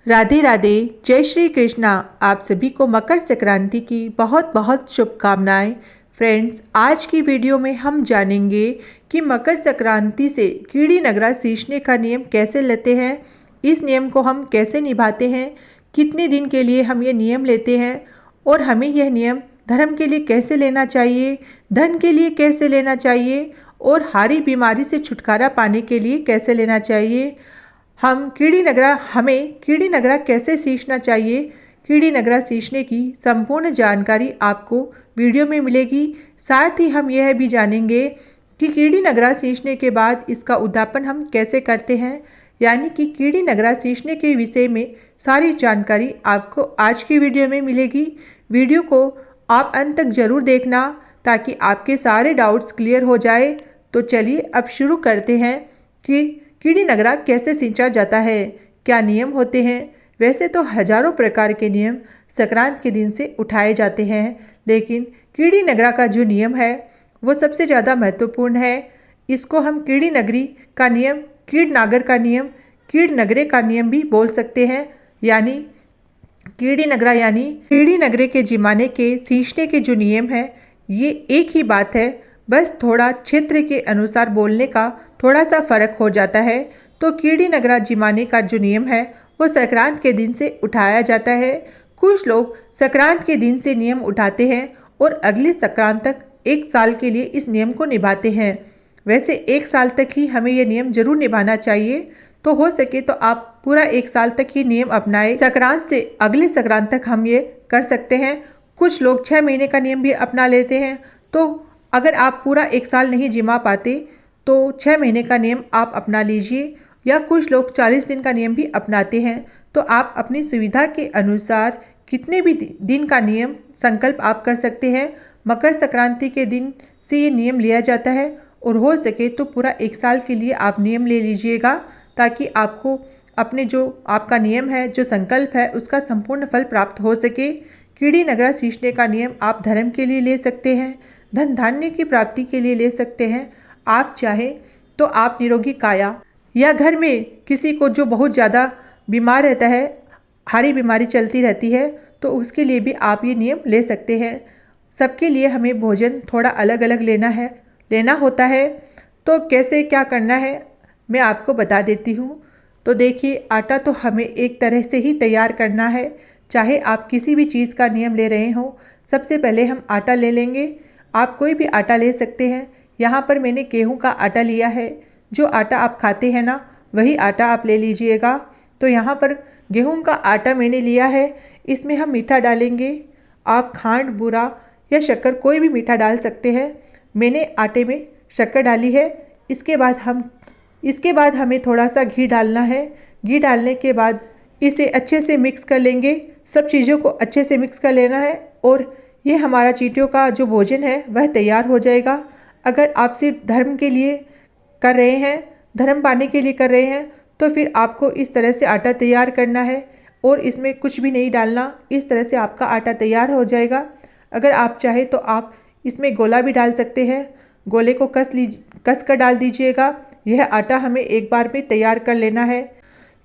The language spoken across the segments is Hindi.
राधे राधे। जय श्री कृष्णा। आप सभी को मकर संक्रांति की बहुत बहुत शुभकामनाएं। फ्रेंड्स, आज की वीडियो में हम जानेंगे कि मकर संक्रांति से कीड़ी नगरा सींचने का नियम कैसे लेते हैं, इस नियम को हम कैसे निभाते हैं, कितने दिन के लिए हम ये नियम लेते हैं और हमें यह नियम धर्म के लिए कैसे लेना चाहिए, धन के लिए कैसे लेना चाहिए और हारी बीमारी से छुटकारा पाने के लिए कैसे लेना चाहिए। हमें कीड़ी नगरा कैसे सींचना चाहिए, कीड़ी नगरा सींचने की संपूर्ण जानकारी आपको वीडियो में मिलेगी। साथ ही हम यह भी जानेंगे कि कीड़ी नगरा सींचने के बाद इसका उद्यापन हम कैसे करते हैं, यानी कि कीड़ी नगरा सींचने के विषय में सारी जानकारी आपको आज की वीडियो में मिलेगी। वीडियो को आप अंत तक ज़रूर देखना ताकि आपके सारे डाउट्स क्लियर हो जाए। तो चलिए अब शुरू करते हैं कि कीड़ी नगरा कैसे सींचा जाता है, क्या नियम होते हैं। वैसे तो हजारों प्रकार के नियम संक्रांत के दिन से उठाए जाते हैं, लेकिन कीड़ी नगरा का जो नियम है वो सबसे ज़्यादा महत्वपूर्ण है। इसको हम कीड़ी नगरी का नियम, कीड़ नागर का नियम, कीड़ नगरे का नियम भी बोल सकते हैं। यानी कीड़ी नगरा यानी कीड़ी नगरे के जिमाने के सींचने के जो नियम है ये एक ही बात है, बस थोड़ा क्षेत्र के अनुसार बोलने का थोड़ा सा फर्क हो जाता है। तो कीड़ी नगरा जिमाने का जो नियम है वो संक्रांत के दिन से उठाया जाता है। कुछ लोग संक्रांत के दिन से नियम उठाते हैं और अगले संक्रांत तक एक साल के लिए इस नियम को निभाते हैं। वैसे एक साल तक ही हमें ये नियम जरूर निभाना चाहिए। तो हो सके तो आप पूरा एक साल तक ही नियम अपनाएं। संक्रांत से अगले संक्रांत तक हम ये कर सकते हैं। कुछ लोग 6 महीने का नियम भी अपना लेते हैं। तो अगर आप पूरा एक साल नहीं जिमा पाते तो 6 महीने का नियम आप अपना लीजिए, या कुछ लोग 40 दिन का नियम भी अपनाते हैं। तो आप अपनी सुविधा के अनुसार कितने भी दिन का नियम संकल्प आप कर सकते हैं। मकर संक्रांति के दिन से ये नियम लिया जाता है और हो सके तो पूरा एक साल के लिए आप नियम ले लीजिएगा, ताकि आपको अपने जो आपका नियम है, जो संकल्प है, उसका संपूर्ण फल प्राप्त हो सके। कीड़ी नगरा सींचने का नियम आप धर्म के लिए ले सकते हैं, धन धान्य की प्राप्ति के लिए ले सकते हैं। आप चाहें तो आप निरोगी काया या घर में किसी को जो बहुत ज़्यादा बीमार रहता है, हारी बीमारी चलती रहती है, तो उसके लिए भी आप ये नियम ले सकते हैं। सबके लिए हमें भोजन थोड़ा अलग अलग लेना होता है। तो कैसे क्या करना है मैं आपको बता देती हूँ। तो देखिए, आटा तो हमें एक तरह से ही तैयार करना है, चाहे आप किसी भी चीज़ का नियम ले रहे हो। सबसे पहले हम आटा ले लेंगे। आप कोई भी आटा ले सकते हैं। यहाँ पर मैंने गेहूं का आटा लिया है। जो आटा आप खाते हैं ना, वही आटा आप ले लीजिएगा। तो यहाँ पर गेहूं का आटा मैंने लिया है। इसमें हम मीठा डालेंगे। आप खांड, बूरा या शक्कर कोई भी मीठा डाल सकते हैं। मैंने आटे में शक्कर डाली है। इसके बाद हमें थोड़ा सा घी डालना है। घी डालने के बाद इसे अच्छे से मिक्स कर लेंगे। सब चीज़ों को अच्छे से मिक्स कर लेना है और ये हमारा चींटियों का जो भोजन है वह तैयार हो जाएगा। अगर आप सिर्फ धर्म के लिए कर रहे हैं, धर्म पाने के लिए कर रहे हैं, तो फिर आपको इस तरह से आटा तैयार करना है और इसमें कुछ भी नहीं डालना। इस तरह से आपका आटा तैयार हो जाएगा। अगर आप चाहे तो आप इसमें गोला भी डाल सकते हैं। गोले को कस कर डाल दीजिएगा। यह आटा हमें एक बार में तैयार कर लेना है।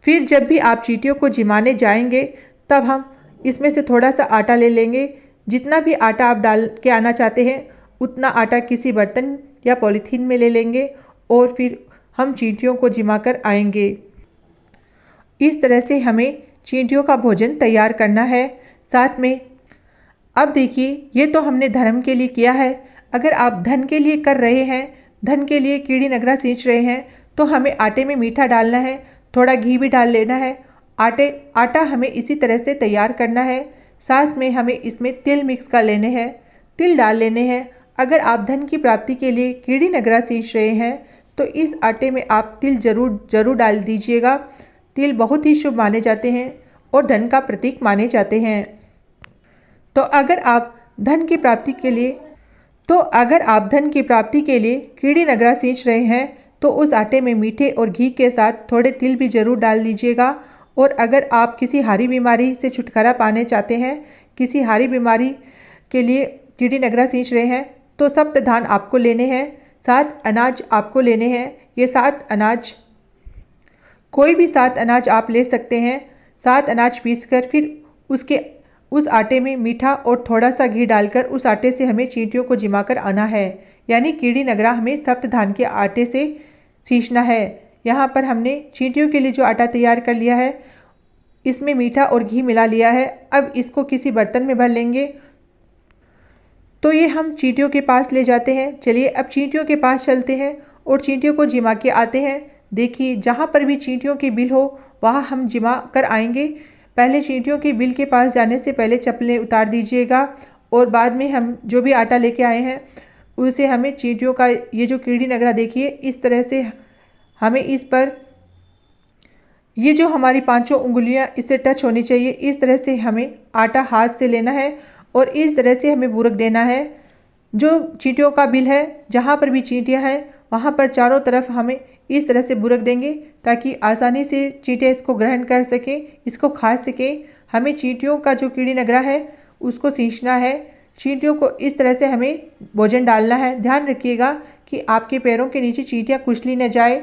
फिर जब भी आप चींटियों को जिमाने जाएंगे तब हम इसमें से थोड़ा सा आटा ले लेंगे। जितना भी आटा आप डाल के आना चाहते हैं उतना आटा किसी बर्तन या पॉलीथीन में ले लेंगे और फिर हम चींटियों को जिमा कर आएंगे। इस तरह से हमें चींटियों का भोजन तैयार करना है। साथ में अब देखिए, ये तो हमने धर्म के लिए किया है। अगर आप धन के लिए कर रहे हैं, धन के लिए कीड़ी नगरा सींच रहे हैं, तो हमें आटे में मीठा डालना है, थोड़ा घी भी डाल लेना है। आटा हमें इसी तरह से तैयार करना है। साथ में हमें इसमें तिल मिक्स कर लेने हैं, तिल डाल लेने हैं। अगर आप धन की प्राप्ति के लिए कीड़ी नगरा सींच रहे हैं तो इस आटे में आप तिल जरूर डाल दीजिएगा। तिल बहुत ही शुभ माने जाते हैं और धन का प्रतीक माने जाते हैं। तो अगर आप धन की प्राप्ति के लिए कीड़ी नगरा सींच रहे हैं तो उस आटे में मीठे और घी के साथ थोड़े तिल भी जरूर डाल लीजिएगा। और अगर आप किसी हारी बीमारी से छुटकारा पाने चाहते हैं, किसी हारी बीमारी के लिए कीड़ी नगरा सींच रहे हैं, तो सप्त धान आपको लेने हैं, 7 अनाज आपको लेने हैं। ये 7 अनाज कोई भी 7 अनाज आप ले सकते हैं। 7 अनाज पीसकर फिर उस आटे में मीठा और थोड़ा सा घी डालकर उस आटे से हमें चींटियों को जिमा कर आना है। यानी कीड़ी नगरा हमें सप्तधान के आटे से सींचना है। यहाँ पर हमने चींटियों के लिए जो आटा तैयार कर लिया है, इसमें मीठा और घी मिला लिया है। अब इसको किसी बर्तन में भर लेंगे। तो ये हम चींटियों के पास ले जाते हैं। चलिए अब चींटियों के पास चलते हैं और चींटियों को जिमा के आते हैं। देखिए, जहाँ पर भी चींटियों की बिल हो वहाँ हम जिमा कर आएंगे। पहले चींटियों की बिल के पास जाने से पहले चप्पलें उतार दीजिएगा और बाद में हम जो भी आटा लेके आए हैं उसे हमें चींटियों का ये जो कीड़ी नगरा देखिए, इस तरह से हमें इस पर ये जो हमारी 5 उंगलियां इससे टच होनी चाहिए। इस तरह से हमें आटा हाथ से लेना है और इस तरह से हमें बुरक देना है। जो चींटियों का बिल है, जहाँ पर भी चींटियाँ हैं वहाँ पर चारों तरफ हमें इस तरह से बुरक देंगे ताकि आसानी से चींटियाँ इसको ग्रहण कर सकें, इसको खा सकें। हमें चींटियों का जो कीड़ी नगरा है उसको सींचना है। चींटियों को इस तरह से हमें भोजन डालना है। ध्यान रखिएगा कि आपके पैरों के नीचे चींटियाँ कुचली न जाए,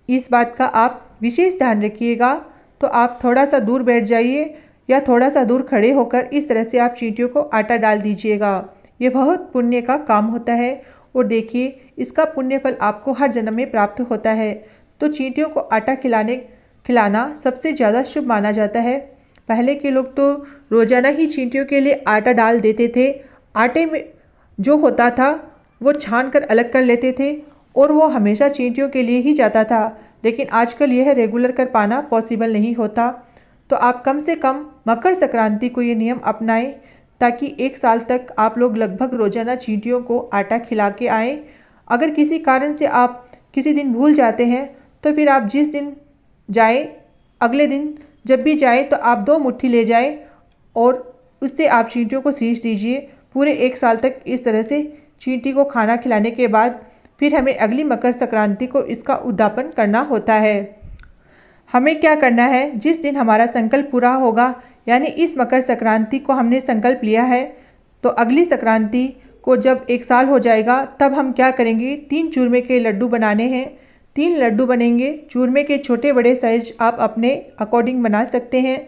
इस बात का आप विशेष ध्यान रखिएगा। तो आप थोड़ा सा दूर बैठ जाइए या थोड़ा सा दूर खड़े होकर इस तरह से आप चींटियों को आटा डाल दीजिएगा। ये बहुत पुण्य का काम होता है और देखिए, इसका पुण्य फल आपको हर जन्म में प्राप्त होता है। तो चींटियों को आटा खिलाना सबसे ज़्यादा शुभ माना जाता है। पहले के लोग तो रोज़ाना ही चींटियों के लिए आटा डाल देते थे। आटे में जो होता था वो छान कर अलग कर लेते थे और वो हमेशा चींटियों के लिए ही जाता था। लेकिन आजकल यह रेगुलर कर पाना पॉसिबल नहीं होता। तो आप कम से कम मकर संक्रांति को ये नियम अपनाएं ताकि 1 साल तक आप लोग लगभग रोज़ाना चींटियों को आटा खिला के आएँ। अगर किसी कारण से आप किसी दिन भूल जाते हैं तो फिर आप जिस दिन जाएं, अगले दिन जब भी जाएं तो आप 2 मुट्ठी ले जाएं और उससे आप चींटियों को सींच दीजिए। पूरे 1 साल तक इस तरह से चींटी को खाना खिलाने के बाद फिर हमें अगली मकर संक्रांति को इसका उद्यापन करना होता है। हमें क्या करना है, जिस दिन हमारा संकल्प पूरा होगा, यानी इस मकर संक्रांति को हमने संकल्प लिया है, तो अगली संक्रांति को जब 1 साल हो जाएगा तब हम क्या करेंगे, 3 चूरमे के लड्डू बनाने हैं। 3 लड्डू बनेंगे। चूरमे के छोटे बड़े साइज आप अपने अकॉर्डिंग बना सकते हैं।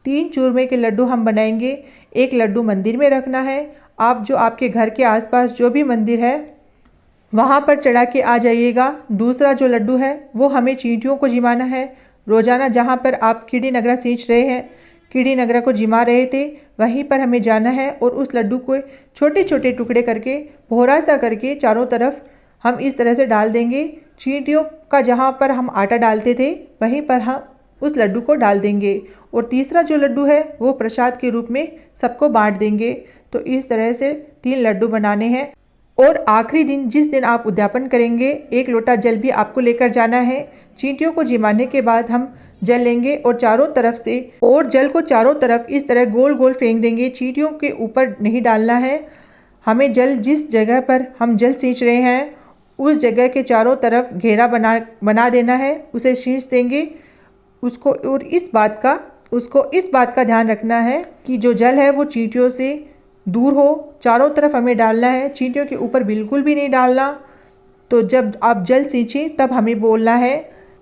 3 चूरमे के लड्डू हम बनाएंगे। 1 लड्डू मंदिर में रखना है। आप जो आपके घर के आसपास जो भी मंदिर है वहाँ पर चढ़ा के आ जाइएगा। दूसरा जो लड्डू है वो हमें चींटियों को जिमाना है। रोज़ाना जहाँ पर आप कीड़ी नगरा सींच रहे हैं, कीड़ी नगरा को जिमा रहे थे, वहीं पर हमें जाना है और उस लड्डू को छोटे छोटे टुकड़े करके भोरा सा करके चारों तरफ हम इस तरह से डाल देंगे। चींटियों का जहाँ पर हम आटा डालते थे वहीं पर हम उस लड्डू को डाल देंगे और तीसरा जो लड्डू है वो प्रसाद के रूप में सबको बांट देंगे। तो इस तरह से 3 लड्डू बनाने हैं और आखिरी दिन जिस दिन आप उद्यापन करेंगे 1 लोटा जल भी आपको लेकर जाना है। चींटियों को जिमाने के बाद हम जल लेंगे और चारों तरफ से और जल को चारों तरफ इस तरह गोल गोल फेंक देंगे। चींटियों के ऊपर नहीं डालना है। हमें जल जिस जगह पर हम जल सींच रहे हैं उस जगह के चारों तरफ घेरा बना देना है, उसे सींच देंगे उसको। और इस बात का ध्यान रखना है कि जो जल है वो चींटियों से दूर हो, चारों तरफ हमें डालना है, चींटियों के ऊपर बिल्कुल भी नहीं डालना। तो जब आप जल सींचें तब हमें बोलना है,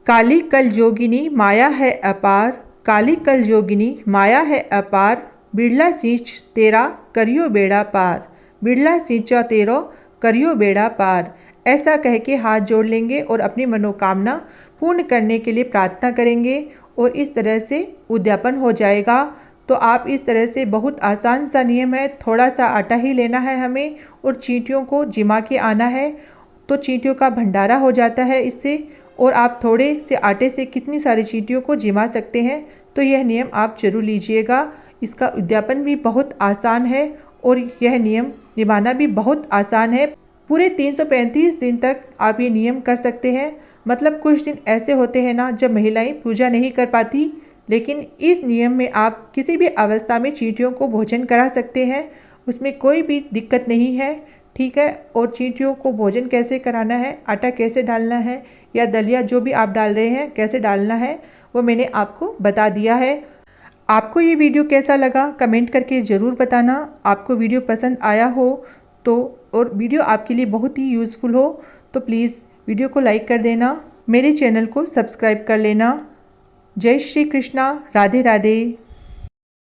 काली कल जोगिनी माया है अपार, काली कल जोगिनी माया है अपार, बिरला सींच तेरा करियो बेड़ा पार, बिरला सींचा तेरो करियो बेड़ा पार। ऐसा कह के हाथ जोड़ लेंगे और अपनी मनोकामना पूर्ण करने के लिए प्रार्थना करेंगे और इस तरह से उद्यापन हो जाएगा। तो आप इस तरह से, बहुत आसान सा नियम है, थोड़ा सा आटा ही लेना है हमें और चींटियों को जिमा के आना है। तो चींटियों का भंडारा हो जाता है इससे। और आप थोड़े से आटे से कितनी सारी चींटियों को जिमा सकते हैं। तो यह नियम आप जरूर लीजिएगा। इसका उद्यापन भी बहुत आसान है और यह नियम निभाना भी बहुत आसान है। पूरे 335 दिन तक आप ये नियम कर सकते हैं। मतलब कुछ दिन ऐसे होते हैं ना जब महिलाएं पूजा नहीं कर पाती, लेकिन इस नियम में आप किसी भी अवस्था में चींटियों को भोजन करा सकते हैं, उसमें कोई भी दिक्कत नहीं है, ठीक है। और चींटियों को भोजन कैसे कराना है, आटा कैसे डालना है या दलिया जो भी आप डाल रहे हैं कैसे डालना है, वो मैंने आपको बता दिया है। आपको ये वीडियो कैसा लगा कमेंट करके ज़रूर बताना। आपको वीडियो पसंद आया हो तो, और वीडियो आपके लिए बहुत ही यूज़फुल हो तो प्लीज़ वीडियो को लाइक कर देना, मेरे चैनल को सब्सक्राइब कर लेना। जय श्री कृष्णा, राधे राधे।